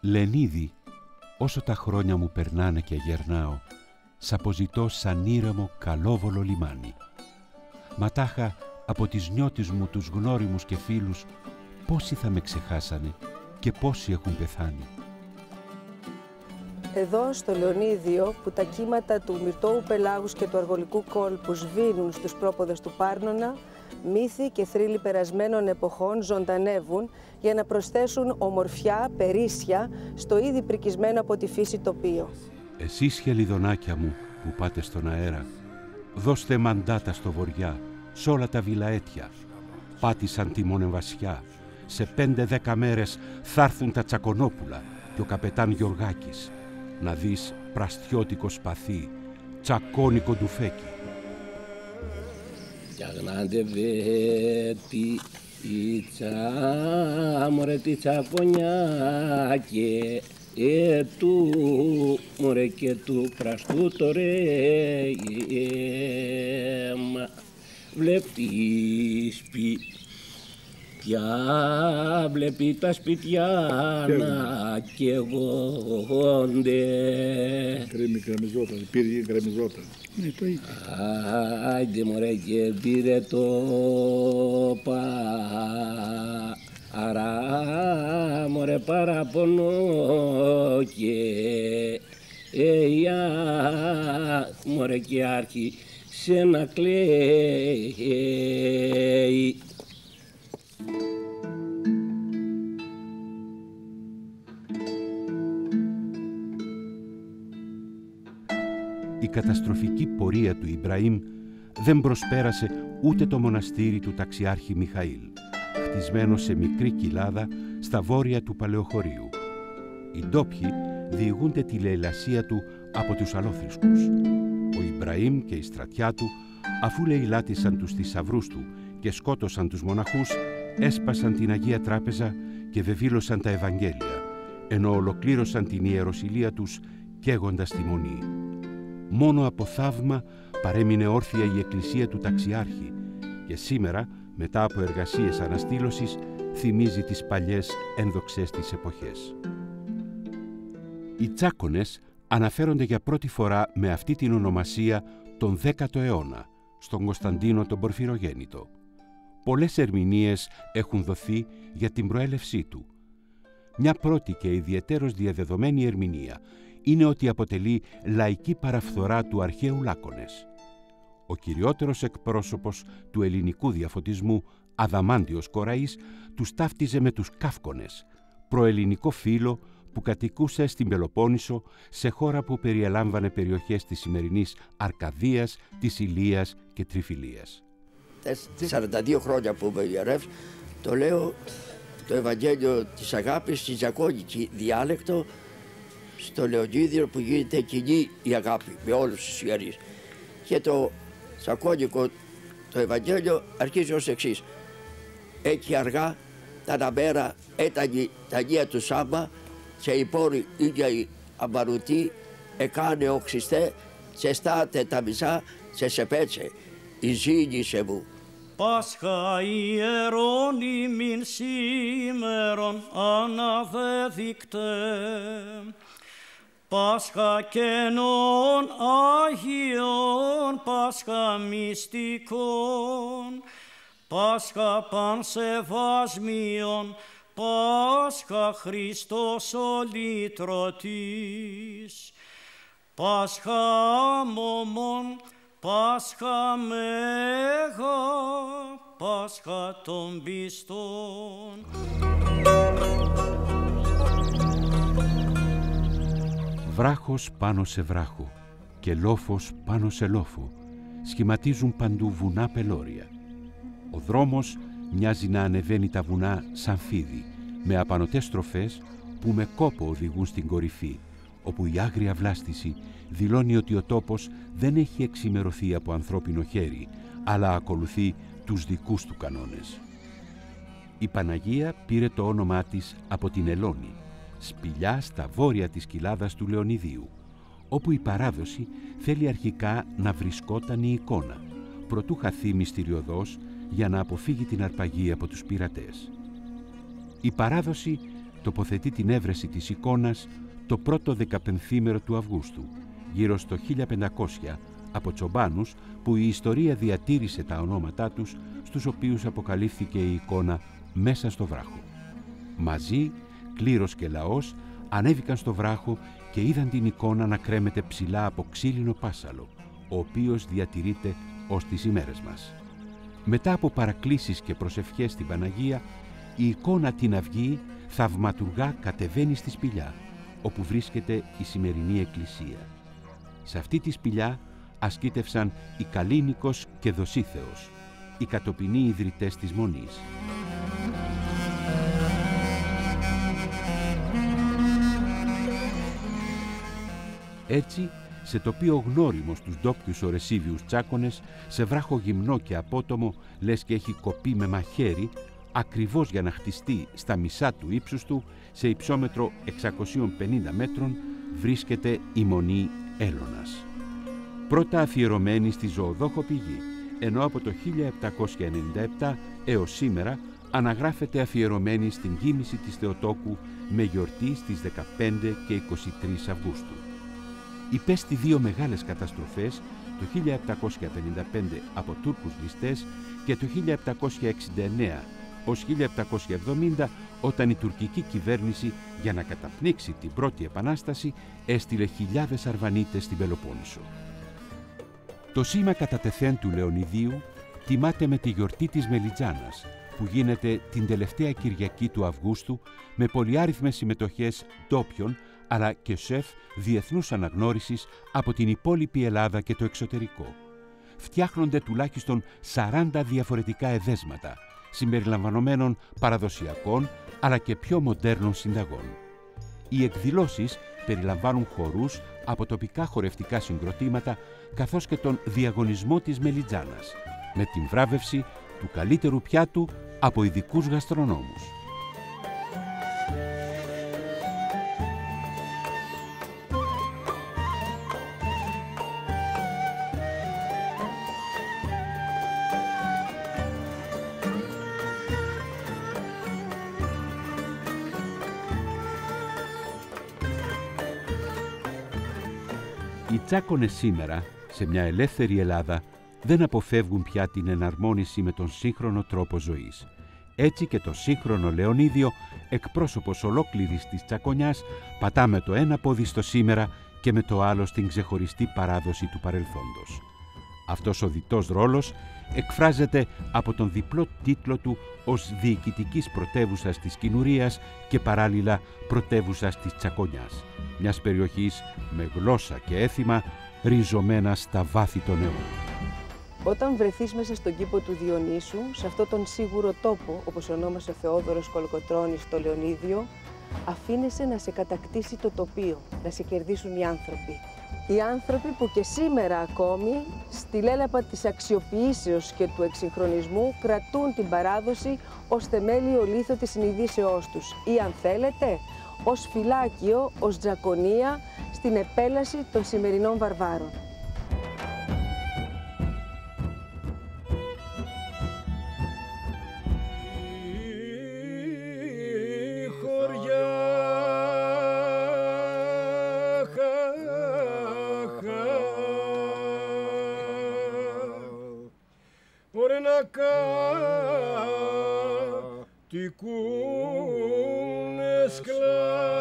Λενίδη, όσο τα χρόνια μου περνάνε και γερνάω, σ' αποζητώ σαν ήρεμο καλόβολο λιμάνι. Ματάχα από τις νιώτης μου τους γνώριμους και φίλους, πόσοι θα με ξεχάσανε και πόσοι έχουν πεθάνει. Εδώ στο Λεωνίδιο, που τα κύματα του μυρτώου πελάγους και του αργολικού κόλπου σβήνουν στους πρόποδες του Πάρνονα, μύθοι και θρύλοι περασμένων εποχών ζωντανεύουν για να προσθέσουν ομορφιά, περίσσια στο ήδη πρικισμένο από τη φύση τοπίο. Εσείς χελιδονάκια μου που πάτε στον αέρα, δώστε μαντάτα στο βοριά, σ' όλα τα βιλαέτια. Πάτησαν τη μονεβασιά, σε 5-10 μέρες θα έρθουν τα Τσακονόπουλα και ο καπετάν Γιωργάκης. Να δεις πραστιώτικο σπαθί, τσακώνικο ντουφέκι. Γιαγνάντε βέτη η μωρέ τη τσακονιά και του μωρέ και του πραστού το ρέμα βλέπεις βλέπει τα σπιτιά να καίγονται. Γκρεμιζόταν, πήρε γκρεμιζόταν. Ναι, το ίδιο. Άιντε μωρέ και πήρε το παρά μωρέ παραπονό και μωρέ και άρχισε να κλαίει. Η καταστροφική πορεία του Ιμπραήμ δεν προσπέρασε ούτε το μοναστήρι του ταξιάρχη Μιχαήλ, χτισμένο σε μικρή κοιλάδα στα βόρεια του Παλαιοχωρίου. Οι ντόπιοι διηγούνται τη λαιλασία του από τους αλόθρησκους. Ο Ιμπραήμ και η στρατιά του, αφού λαιλάτισαν τους θησαυρούς του και σκότωσαν τους μοναχούς, έσπασαν την Αγία Τράπεζα και βεβήλωσαν τα Ευαγγέλια, ενώ ολοκλήρωσαν την ιεροσυλία τους καίγοντας τη Μονή. Μόνο από θαύμα παρέμεινε όρθια η εκκλησία του ταξιάρχη και σήμερα, μετά από εργασίες αναστήλωσης, θυμίζει τις παλιές ένδοξες της εποχές. Οι Τσάκονες αναφέρονται για πρώτη φορά με αυτή την ονομασία τον 10ο αιώνα, στον Κωνσταντίνο τον Πορφυρογέννητο. Πολλές ερμηνείες έχουν δοθεί για την προέλευσή του. Μια πρώτη και ιδιαιτέρως διαδεδομένη ερμηνεία είναι ότι αποτελεί λαϊκή παραφθορά του αρχαίου Λάκωνες. Ο κυριότερος εκπρόσωπος του ελληνικού διαφωτισμού, Αδαμάντιος Κοραής, τους ταύτιζε με τους Κάφκονες, προελληνικό φύλο που κατοικούσε στην Πελοπόννησο, σε χώρα που περιελάμβανε περιοχές της σημερινής Αρκαδίας, της Ηλίας και Τριφυλίας. 42 χρόνια που είμαι ιερεύς, το λέω το Ευαγγέλιο της Αγάπης στη Ζακώνικη διάλεκτο, στο Λεωνίδιο που γίνεται κοινή η αγάπη με όλους τους ιερείς. Και το Ζακώνικο το Ευαγγέλιο αρχίζει ως εξής. Εκεί αργά τα αναμέρα έταγε τα αγία του Σάμπα και η πόρη ίδια η αμπαρουτή εκάνε ο Χριστέ και στάτε τα μισά και σε πέτσε η ζήνησε μου. Πάσχα ιερώνυμην σήμερον αναδεδεικτέ, Πάσχα καινών Αγίων, Πάσχα μυστικών, Πάσχα πανσεβασμίων, Πάσχα Χριστός ο λυτρωτής, Πάσχα μωμών, Πάσχα μέγα, Πάσχα των πιστών. Βράχος πάνω σε βράχο και λόφος πάνω σε λόφο σχηματίζουν παντού βουνά πελώρια. Ο δρόμος μοιάζει να ανεβαίνει τα βουνά σαν φίδι, με απανωτές στροφές που με κόπο οδηγούν στην κορυφή, όπου η άγρια βλάστηση δηλώνει ότι ο τόπος δεν έχει εξημερωθεί από ανθρώπινο χέρι, αλλά ακολουθεί τους δικούς του κανόνες. Η Παναγία πήρε το όνομά της από την Ελώνη, σπηλιά στα βόρεια της κοιλάδας του Λεωνιδίου, όπου η παράδοση θέλει αρχικά να βρισκόταν η εικόνα, προτού χαθεί μυστηριωδώς για να αποφύγει την αρπαγή από τους πειρατές. Η παράδοση τοποθετεί την έβρεση της εικόνας το πρώτο 15ήμερο του Αυγούστου, γύρω στο 1500, από τσομπάνους που η ιστορία διατήρησε τα ονόματά τους, στους οποίους αποκαλύφθηκε η εικόνα μέσα στο βράχο. Μαζί, κλήρος και λαός ανέβηκαν στο βράχο και είδαν την εικόνα να κρέμεται ψηλά από ξύλινο πάσαλο, ο οποίος διατηρείται ως τις ημέρες μας. Μετά από παρακλήσεις και προσευχές στην Παναγία, η εικόνα την Αυγή θαυματουργά κατεβαίνει στη σπηλιά, όπου βρίσκεται η σημερινή εκκλησία. Σε αυτή τη σπηλιά ασκήτευσαν η Καλίνικος και Δοσίθεος, οι κατοπινοί ιδρυτές της Μονής. Έτσι, σε τοπίο γνώριμο στους ντόπιους ορεσίβιους τσάκονες, σε βράχο γυμνό και απότομο, λες και έχει κοπεί με μαχαίρι, ακριβώς για να χτιστεί στα μισά του ύψους του, σε υψόμετρο 650 μέτρων, βρίσκεται η Μονή Έλωνας. Πρώτα αφιερωμένη στη ζωοδόχο πηγή, ενώ από το 1797 έως σήμερα αναγράφεται αφιερωμένη στην γύμνηση της Θεοτόκου με γιορτή στις 15 και 23 Αυγούστου. Υπέστη δύο μεγάλες καταστροφές, το 1755 από Τούρκους ληστές και το 1769 ως 1770, όταν η τουρκική κυβέρνηση, για να καταπνίξει την πρώτη επανάσταση, έστειλε χιλιάδες Αρβανίτες στην Πελοπόννησο. Το σήμα κατά τεθέν του Λεωνιδίου τιμάται με τη γιορτή της Μελιτζάνας, που γίνεται την τελευταία Κυριακή του Αυγούστου, με πολυάριθμες συμμετοχές ντόπιων αλλά και σεφ διεθνούς αναγνώρισης από την υπόλοιπη Ελλάδα και το εξωτερικό. Φτιάχνονται τουλάχιστον 40 διαφορετικά εδέσματα, συμπεριλαμβανομένων παραδοσιακών αλλά και πιο μοντέρνων συνταγών. Οι εκδηλώσεις περιλαμβάνουν χορούς από τοπικά χορευτικά συγκροτήματα, καθώς και τον διαγωνισμό της Μελιτζάνας, με την βράβευση του καλύτερου πιάτου από ειδικούς γαστρονόμους. Οι τσάκονες σήμερα, σε μια ελεύθερη Ελλάδα, δεν αποφεύγουν πια την εναρμόνιση με τον σύγχρονο τρόπο ζωής. Έτσι και το σύγχρονο Λεωνίδιο, εκπρόσωπος ολόκληρης της τσακονιάς, πατά με το ένα πόδι στο σήμερα και με το άλλο στην ξεχωριστή παράδοση του παρελθόντος. Αυτός ο διτός ρόλος εκφράζεται από τον διπλό τίτλο του ως διοικητικής πρωτεύουσας της Κινουρίας και παράλληλα πρωτεύουσας της Τσακονιάς, μιας περιοχής με γλώσσα και έθιμα ριζωμένα στα βάθη των αιώνων. Όταν βρεθείς μέσα στον κήπο του Διονύσου, σε αυτόν τον σίγουρο τόπο, όπως ονόμασε ο Θεόδωρος Κολοκοτρώνης στο Λεωνίδιο, αφήνεσαι να σε κατακτήσει το τοπίο, να σε κερδίσουν οι άνθρωποι. Οι άνθρωποι που και σήμερα ακόμη, στη λέλαπα της αξιοποιήσεως και του εξυγχρονισμού, κρατούν την παράδοση ως θεμέλιο λίθο της συνειδήσεώς τους ή, αν θέλετε, ως φυλάκιο, ως τζακονία στην επέλαση των σημερινών βαρβάρων. Κατοικούνε σκλάβοι